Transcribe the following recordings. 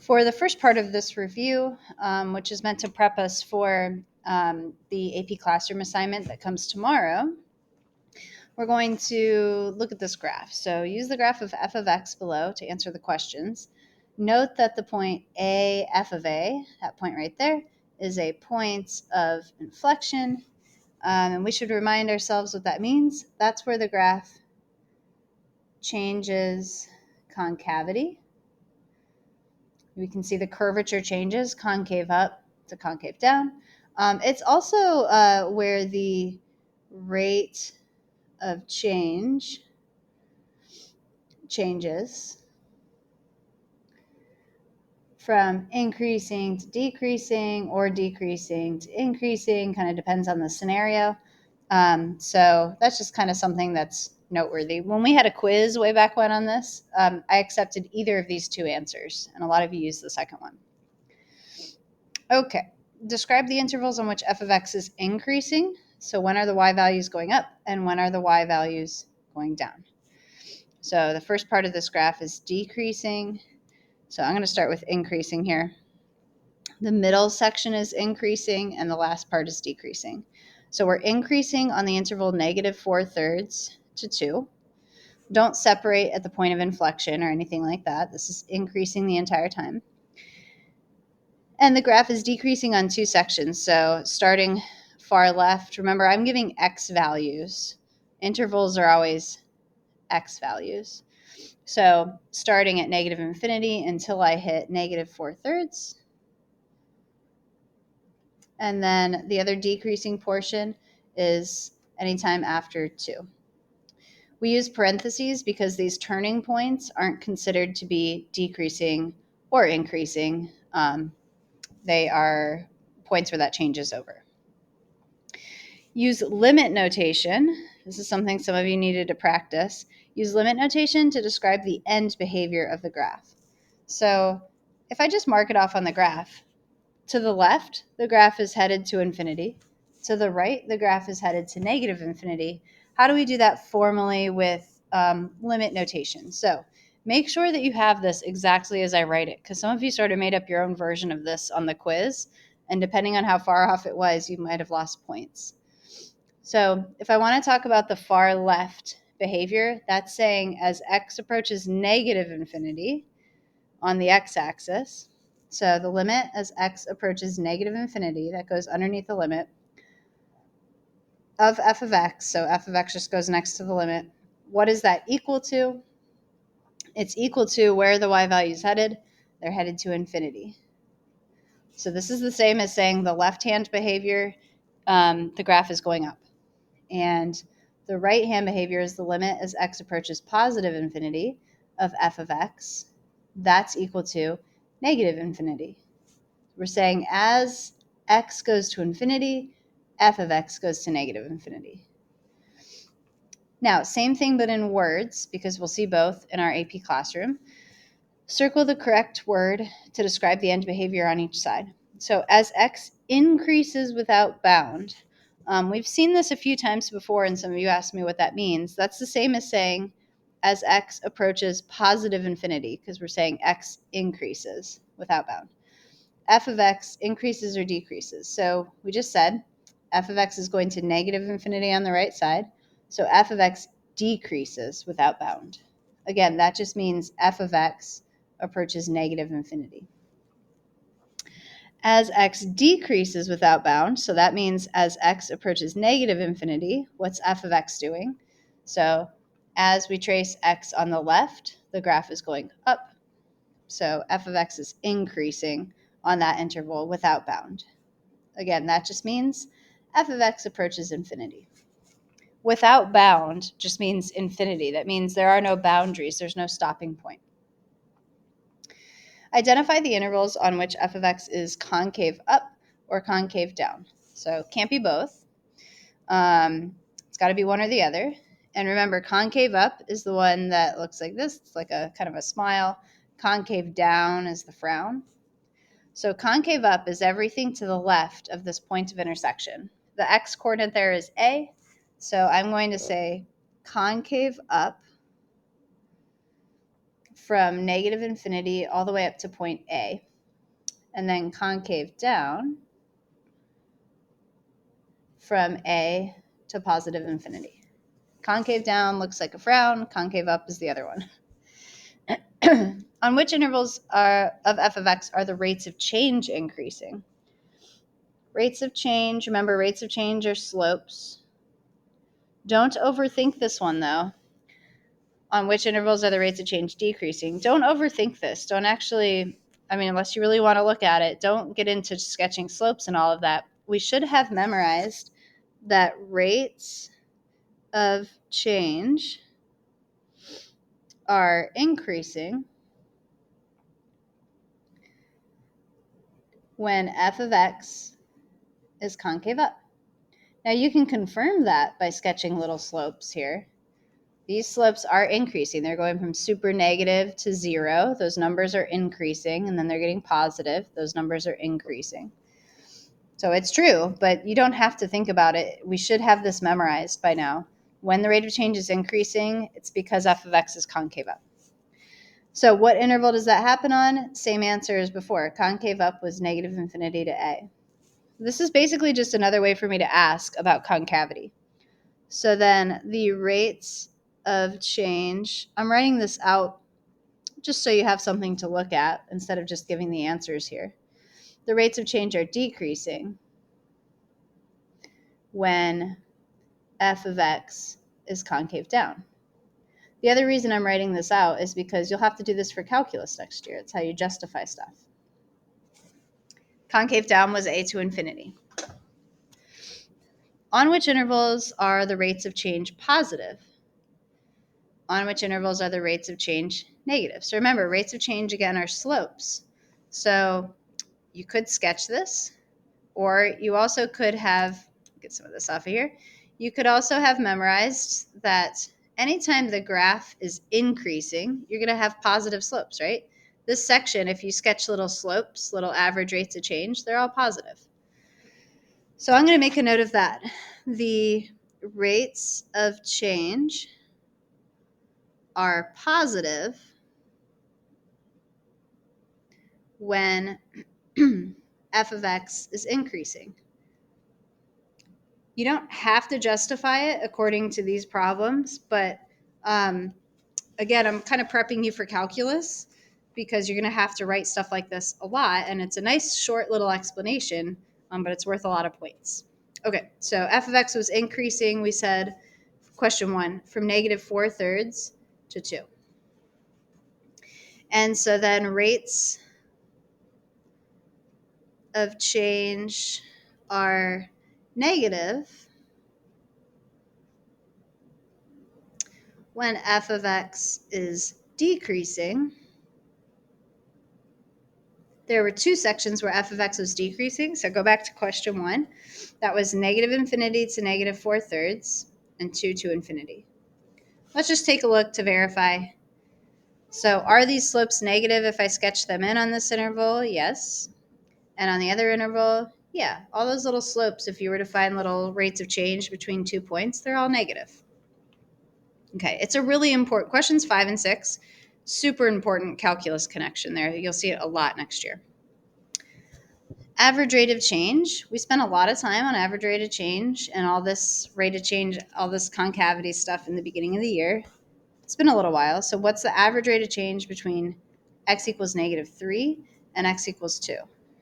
For the first part of this review, which is meant to prep us for the AP Classroom assignment that comes tomorrow, we're going to look at this graph. So use the graph of f of x below to answer the questions. Note that the point A, f of A, that point right there, is a point of inflection. And we should remind ourselves what that means. That's where the graph changes concavity. We can see the curvature changes, concave up to concave down. It's also where the rate of changes from increasing to decreasing or decreasing to increasing, kind of depends on the scenario. So that's just kind of something that's noteworthy. When we had a quiz way back when on this, I accepted either of these two answers, and a lot of you used the second one. Okay, describe the intervals on which f of x is increasing. So when are the y values going up and when are the y values going down? So the first part of this graph is decreasing. So I'm going to start with increasing here. The middle section is increasing and the last part is decreasing. So we're increasing on the interval -4/3 to 2. Don't separate at the point of inflection or anything like that. This is increasing the entire time. And the graph is decreasing on two sections. So starting far left, remember I'm giving x values. Intervals are always x values. So starting at -infinity until I hit -4/3. And then the other decreasing portion is anytime after 2. We use parentheses because these turning points aren't considered to be decreasing or increasing. They are points where that changes over. Use limit notation. This is something some of you needed to practice. Use limit notation to describe the end behavior of the graph. So if I just mark it off on the graph, to the left, the graph is headed to infinity. To the right, the graph is headed to -infinity. How do we do that formally with limit notation? So make sure that you have this exactly as I write it, because some of you sort of made up your own version of this on the quiz, and depending on how far off it was, you might have lost points. So if I want to talk about the far left behavior, that's saying as x approaches -infinity on the x-axis, so the limit as x approaches -infinity, that goes underneath the limit of f of x, so f of x just goes next to the limit. What is that equal to? It's equal to where the y value is headed. They're headed to infinity. So this is the same as saying the left-hand behavior, the graph is going up. And the right-hand behavior is the limit as x approaches +infinity of f of x. That's equal to -infinity. We're saying as x goes to infinity, f of x goes to -infinity. Now, same thing but in words, because we'll see both in our AP Classroom. Circle the correct word to describe the end behavior on each side. So as x increases without bound, we've seen this a few times before, and some of you asked me what that means. That's the same as saying as x approaches +infinity, because we're saying x increases without bound. F of x increases or decreases. So we just said f of x is going to -infinity on the right side. So f of x decreases without bound. Again, that just means f of x approaches -infinity. As x decreases without bound, so that means as x approaches -infinity, what's f of x doing? So as we trace x on the left, the graph is going up. So f of x is increasing on that interval without bound. Again, that just means f of x approaches infinity. Without bound just means infinity. That means there are no boundaries. There's no stopping point. Identify the intervals on which f of x is concave up or concave down. So can't be both. It's got to be one or the other. And remember, concave up is the one that looks like this. It's like a kind of a smile. Concave down is the frown. So concave up is everything to the left of this point of intersection. The x coordinate there is A. So I'm going to say concave up from negative infinity all the way up to point A, and then concave down from A to positive infinity. Concave down looks like a frown, concave up is the other one. On which intervals of f of x are the rates of change increasing? Rates of change, remember, rates of change are slopes. Don't overthink this one, though. On which intervals are the rates of change decreasing? Don't overthink this. Don't actually, unless you really want to look at it, don't get into sketching slopes and all of that. We should have memorized that rates of change are increasing when f of x is concave up. Now you can confirm that by sketching little slopes here. These slopes are increasing. They're going from super negative to 0. Those numbers are increasing, and then they're getting positive. Those numbers are increasing. So it's true, but you don't have to think about it. We should have this memorized by now. When the rate of change is increasing, it's because f of x is concave up. So what interval does that happen on? Same answer as before. Concave up was negative infinity to a. This is basically just another way for me to ask about concavity. So then the rates of change, I'm writing this out just so you have something to look at instead of just giving the answers here. The rates of change are decreasing when f of x is concave down. The other reason I'm writing this out is because you'll have to do this for calculus next year. It's how you justify stuff. Concave down was a to infinity. On which intervals are the rates of change positive? On which intervals are the rates of change negative? So remember, rates of change, again, are slopes. So you could sketch this, or you also could have, get some of this off of here, you could also have memorized that anytime the graph is increasing, you're going to have positive slopes, right? This section, if you sketch little slopes, little average rates of change, they're all positive. So I'm going to make a note of that. The rates of change are positive when f of x is increasing. You don't have to justify it according to these problems, but again, I'm kind of prepping you for calculus because you're going to have to write stuff like this a lot, and it's a nice short little explanation, but it's worth a lot of points. Okay, so f of x was increasing, we said, question 1, from negative 4/3 to 2. And so then rates of change are negative when f of x is decreasing. There were two sections where f of x was decreasing. So go back to question 1. That was negative infinity to negative 4/3 and 2 to infinity. Let's just take a look to verify. So are these slopes negative if I sketch them in on this interval? Yes. And on the other interval, yeah. All those little slopes, if you were to find little rates of change between 2 points, they're all negative. Okay, it's a really important, questions 5 and 6, super important calculus connection there. You'll see it a lot next year. Average rate of change. We spent a lot of time on average rate of change and all this rate of change, all this concavity stuff in the beginning of the year. It's been a little while. So what's the average rate of change between x equals negative 3 and x equals 2?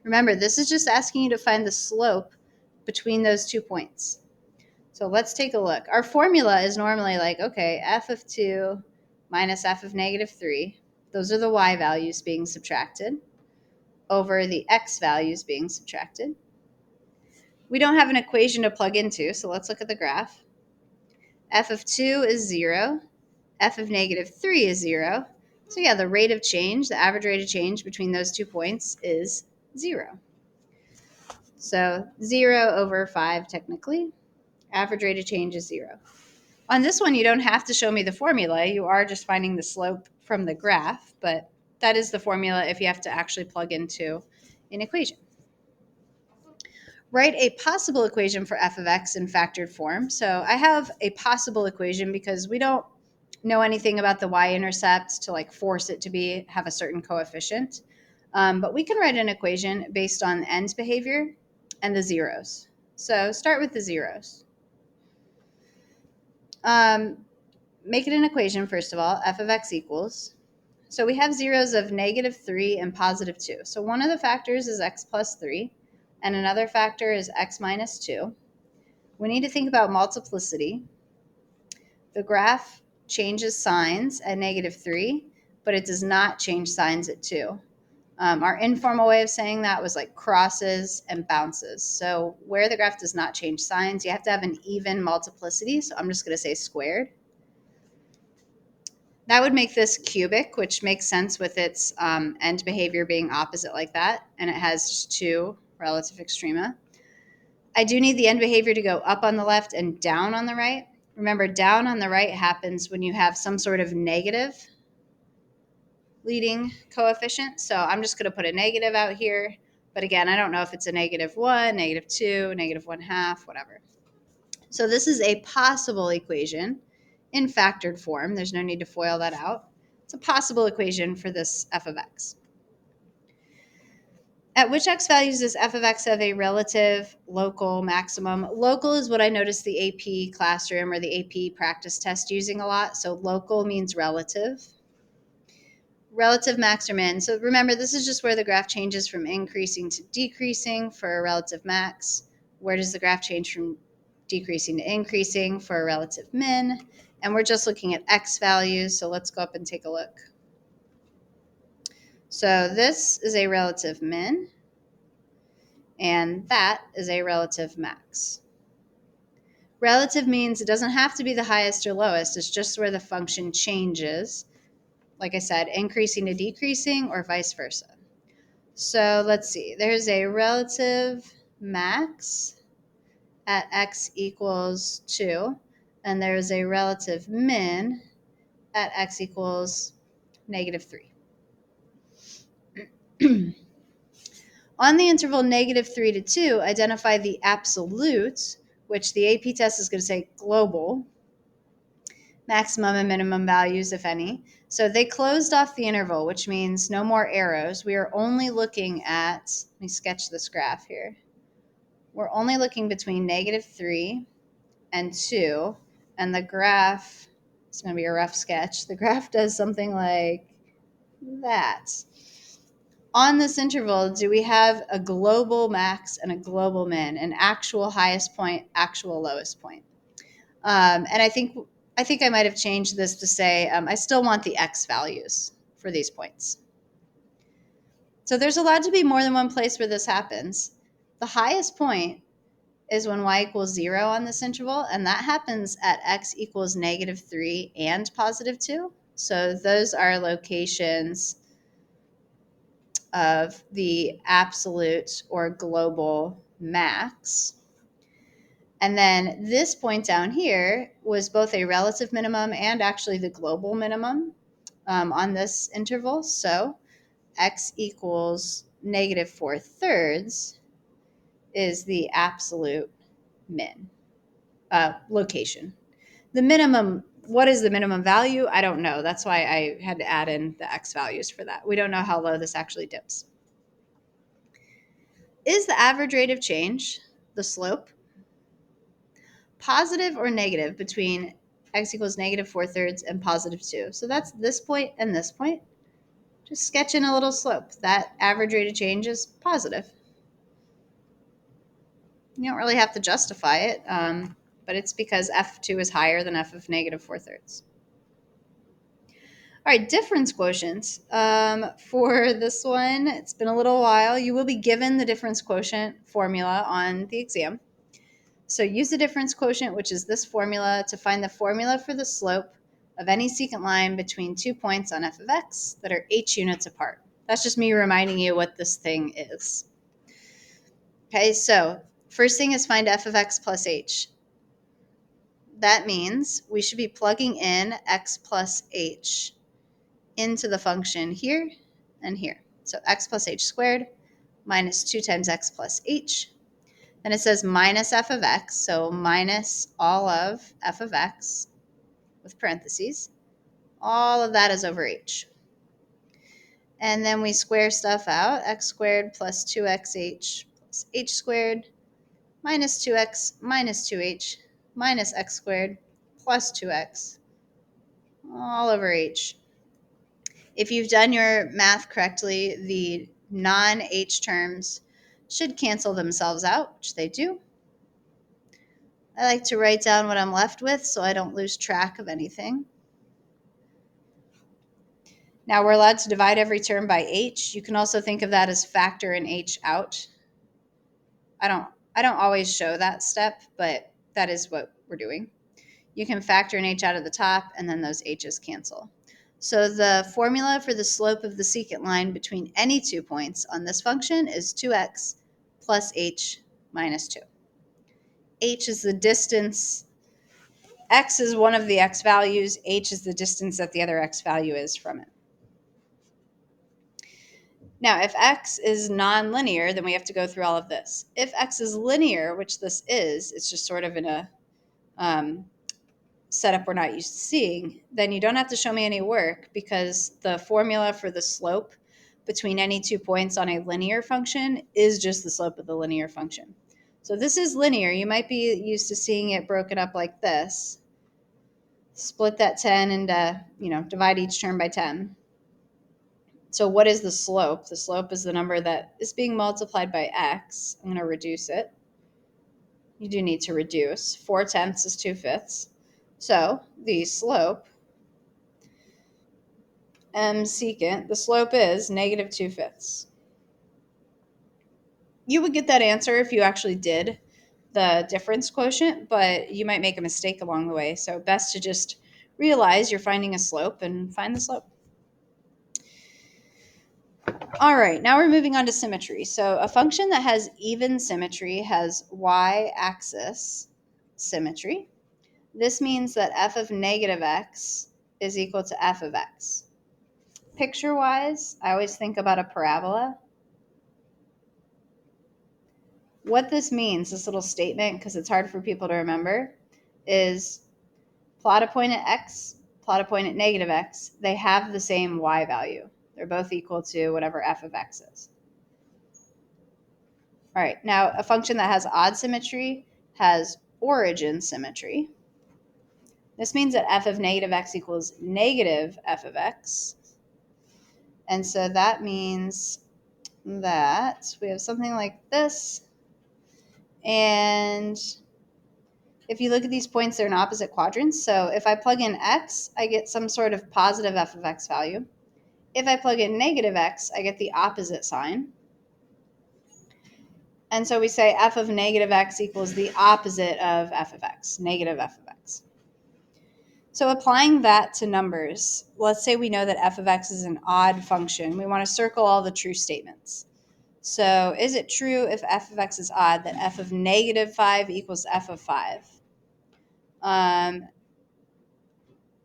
Remember, this is just asking you to find the slope between those 2 points. So let's take a look. Our formula is normally like, okay, f of 2 minus f of negative 3. Those are the y values being subtracted over the x values being subtracted. We don't have an equation to plug into, so let's look at the graph. F of 2 is 0. F of negative 3 is 0. So yeah, the rate of change, the average rate of change between those 2 points is 0. So 0 over 5 technically. Average rate of change is 0. On this one, you don't have to show me the formula. You are just finding the slope from the graph, but that is the formula if you have to actually plug into an equation. Write a possible equation for f of x in factored form. So I have a possible equation because we don't know anything about the y-intercept to like force it to have a certain coefficient. But we can write an equation based on end behavior and the zeros. So start with the zeros. Make it an equation, first of all, f of x equals. So we have zeros of -3 and +2. So one of the factors is x plus 3, and another factor is x minus 2. We need to think about multiplicity. The graph changes signs at -3, but it does not change signs at 2. Our informal way of saying that was like crosses and bounces. So where the graph does not change signs, you have to have an even multiplicity. So I'm just going to say squared. That would make this cubic, which makes sense with its end behavior being opposite like that. And it has just two relative extrema. I do need the end behavior to go up on the left and down on the right. Remember, down on the right happens when you have some sort of negative leading coefficient. So I'm just going to put a negative out here. But again, I don't know if it's a -1, -2, -1/2, whatever. So this is a possible equation in factored form. There's no need to FOIL that out. It's a possible equation for this f of x. At which x values does f of x have a relative local maximum? Local is what I noticed the AP classroom or the AP practice test using a lot. So local means relative. Relative max or min. So remember, this is just where the graph changes from increasing to decreasing for a relative max. Where does the graph change from decreasing to increasing for a relative min? And we're just looking at x values. So let's go up and take a look. So this is a relative min, and that is a relative max. Relative means it doesn't have to be the highest or lowest. It's just where the function changes. Like I said, increasing to decreasing or vice versa. So let's see. There's a relative max at x equals 2, and there's a relative min at x equals -3. On the interval -3 to 2, identify the absolute, which the AP test is going to say global, maximum and minimum values, if any. So they closed off the interval, which means no more arrows. We are only looking at, let me sketch this graph here. We're only looking between -3 and 2, and the graph, it's going to be a rough sketch. The graph does something like that. On this interval, do we have a global max and a global min, an actual highest point, actual lowest point? And I think I might have changed this to say I still want the x values for these points. So there's allowed to be more than one place where this happens. The highest point is when y equals 0 on this interval, and that happens at x equals -3 and +2. So those are locations of the absolute or global max. And then this point down here was both a relative minimum and actually the global minimum on this interval. So x equals -4/3 is the absolute min location. The minimum, what is the minimum value? I don't know. That's why I had to add in the x values for that. We don't know how low this actually dips. Is the average rate of change, the slope, positive or negative between x equals -4/3 and +2? So that's this point and this point. Just sketch in a little slope. That average rate of change is positive. You don't really have to justify it, but it's because f2 is higher than f of -4/3. All right, difference quotient. For this one, it's been a little while. You will be given the difference quotient formula on the exam. So use the difference quotient, which is this formula, to find the formula for the slope of any secant line between 2 points on f of x that are h units apart. That's just me reminding you what this thing is. Okay, so first thing is find f of x plus h. That means we should be plugging in x plus h into the function here and here. So x plus h squared minus 2 times x plus h. Then it says minus f of x, so minus all of f of x with parentheses. All of that is over h. And then we square stuff out. X squared plus 2xh plus h squared minus 2x minus 2h minus x squared plus 2x all over h. If you've done your math correctly, the non-h terms should cancel themselves out, which they do. I like to write down what I'm left with so I don't lose track of anything. Now we're allowed to divide every term by h. You can also think of that as factor an h out. I don't always show that step, but that is what we're doing. You can factor an h out of the top, and then those h's cancel. So the formula for the slope of the secant line between any 2 points on this function is 2x plus h minus 2. H is the distance. X is one of the x values. H is the distance that the other x value is from it. Now, if x is nonlinear, then we have to go through all of this. If x is linear, which this is, it's just sort of in a setup we're not used to seeing, then you don't have to show me any work because the formula for the slope between any 2 points on a linear function is just the slope of the linear function. So this is linear. You might be used to seeing it broken up like this. Split that 10 into, divide each term by 10. So what is the slope? The slope is the number that is being multiplied by x. I'm going to reduce it. You do need to reduce. 4/10 is 2/5. So the slope, m secant, the slope is negative 2/5. You would get that answer if you actually did the difference quotient, but you might make a mistake along the way. So best to just realize you're finding a slope and find the slope. All right, now we're moving on to symmetry. So a function that has even symmetry has y-axis symmetry. This means that f of negative x is equal to f of x. Picture-wise, I always think about a parabola. What this means, this little statement, because it's hard for people to remember, is plot a point at x, plot a point at negative x. They have the same y value. They're both equal to whatever f of x is. All right, now a function that has odd symmetry has origin symmetry. This means that f of negative x equals negative f of x. And so that means that we have something like this. And if you look at these points, they're in opposite quadrants. So if I plug in x, I get some sort of positive f of x value. If I plug in negative x, I get the opposite sign. And so we say f of negative x equals the opposite of f of x, negative f of x. So applying that to numbers, let's say we know that f of x is an odd function. We want to circle all the true statements. So is it true if f of x is odd that f of negative 5 equals f of 5?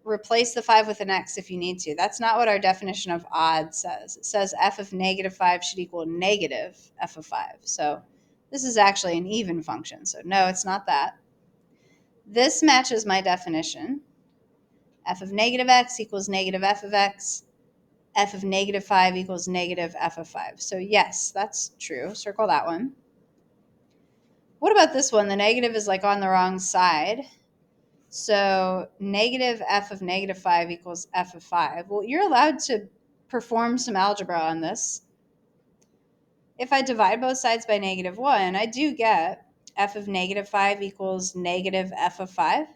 Replace the 5 with an x if you need to. That's not what our definition of odd says. It says f of negative 5 should equal negative f of 5. So this is actually an even function. So no, it's not that. This matches my definition. F of negative x equals negative f of x. F of negative 5 equals negative f of 5. So yes, that's true. Circle that one. What about this one? The negative is like on the wrong side. So negative f of negative 5 equals f of 5. Well, you're allowed to perform some algebra on this. If I divide both sides by negative 1, I do get f of negative 5 equals negative f of 5,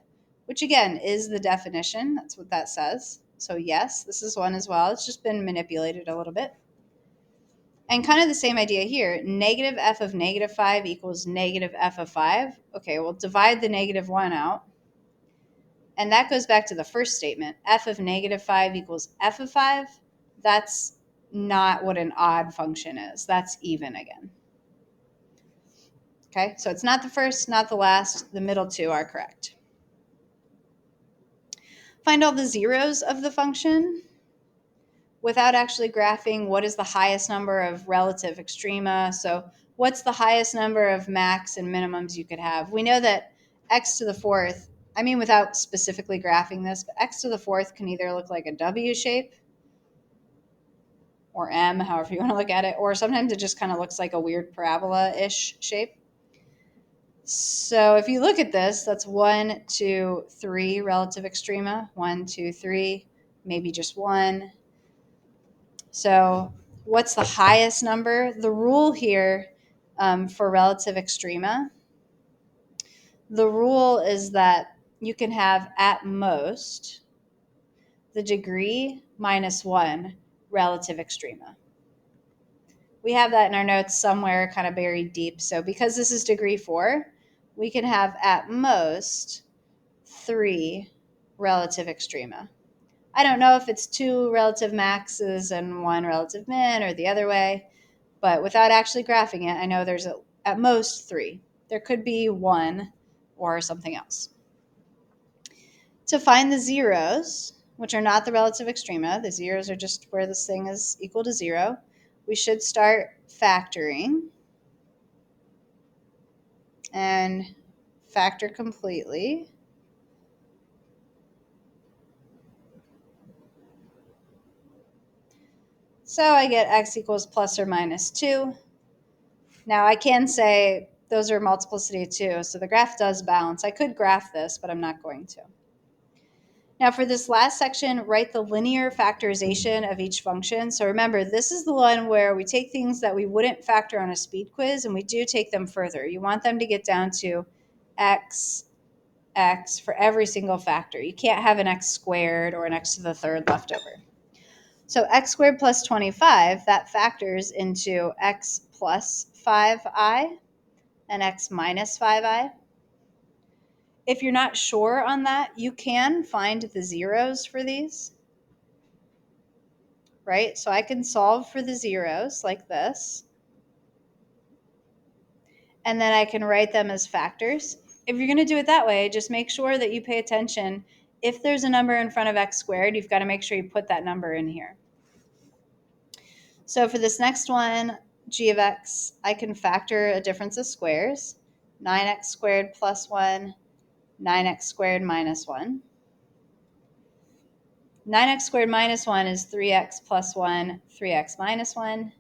which again is the definition. That's what that says. So yes, this is one as well. It's just been manipulated a little bit. And kind of the same idea here. Negative f of negative 5 equals negative f of 5. Okay, well, divide the negative 1 out. And that goes back to the first statement. F of negative 5 equals f of 5. That's not what an odd function is. That's even again. Okay, so it's not the first, not the last. The middle two are correct. Find all the zeros of the function without actually graphing what is the highest number of relative extrema. So what's the highest number of max and minimums you could have? We know that x to the fourth, I mean, without specifically graphing this, but x to the fourth can either look like a W shape or M, however you want to look at it, or sometimes it just kind of looks like a weird parabola-ish shape. So if you look at this, that's 1, 2, 3 relative extrema. 1, 2, 3, maybe just 1. So what's the highest number? The rule here for relative extrema, the rule is that you can have at most the degree minus 1 relative extrema. We have that in our notes somewhere kind of buried deep. So because this is degree 4, we can have at most 3 relative extrema. I don't know if it's 2 relative maxes and 1 relative min or the other way, but without actually graphing it, I know there's at most 3. There could be 1 or something else. To find the zeros, which are not the relative extrema, the zeros are just where this thing is equal to 0, we should start factoring and factor completely. So I get x equals plus or minus 2. Now I can say those are multiplicity of 2, so the graph does balance. I could graph this, but I'm not going to. Now for this last section, write the linear factorization of each function. So remember, this is the one where we take things that we wouldn't factor on a speed quiz, and we do take them further. You want them to get down to x for every single factor. You can't have an x squared or an x to the third left over. So x squared plus 25, that factors into x plus 5i and x minus 5i. If you're not sure on that, you can find the zeros for these, right? So I can solve for the zeros like this, and then I can write them as factors. If you're going to do it that way, just make sure that you pay attention. If there's a number in front of x squared, you've got to make sure you put that number in here. So for this next one, g of x, I can factor a difference of squares. 9x squared plus 1, 9x squared minus 1. 9x squared minus 1 is 3x plus 1, 3x minus 1.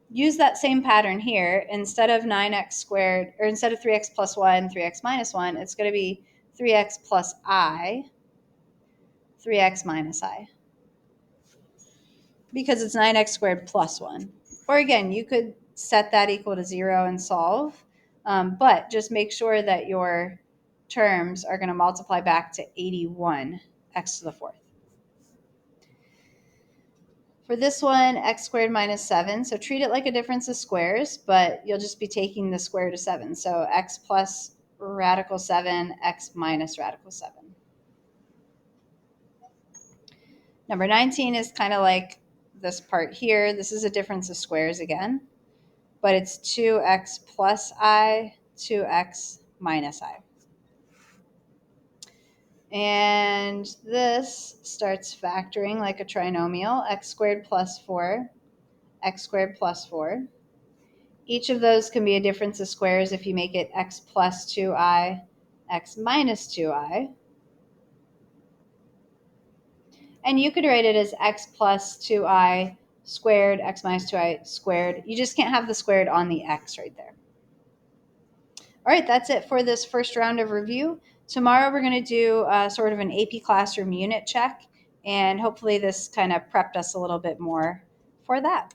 Use that same pattern here. Instead of 9x squared, or instead of 3x plus 1, 3x minus 1, it's going to be 3x plus I, 3x minus I. Because it's 9x squared plus 1. Or again, you could set that equal to 0 and solve, but just make sure that your terms are going to multiply back to 81 x to the fourth. For this one, x squared minus 7. So treat it like a difference of squares, but you'll just be taking the square root of 7. So x plus radical 7, x minus radical 7. Number 19 is kind of like this part here. This is a difference of squares again, but it's 2x plus I, 2x minus I. And this starts factoring like a trinomial, x squared plus 4, x squared plus 4. Each of those can be a difference of squares if you make it x plus 2i, x minus 2i. And you could write it as x plus 2i squared, x minus 2i squared. You just can't have the squared on the x right there. All right, that's it for this first round of review. Tomorrow we're going to do sort of an AP Classroom unit check, and hopefully this kind of prepped us a little bit more for that.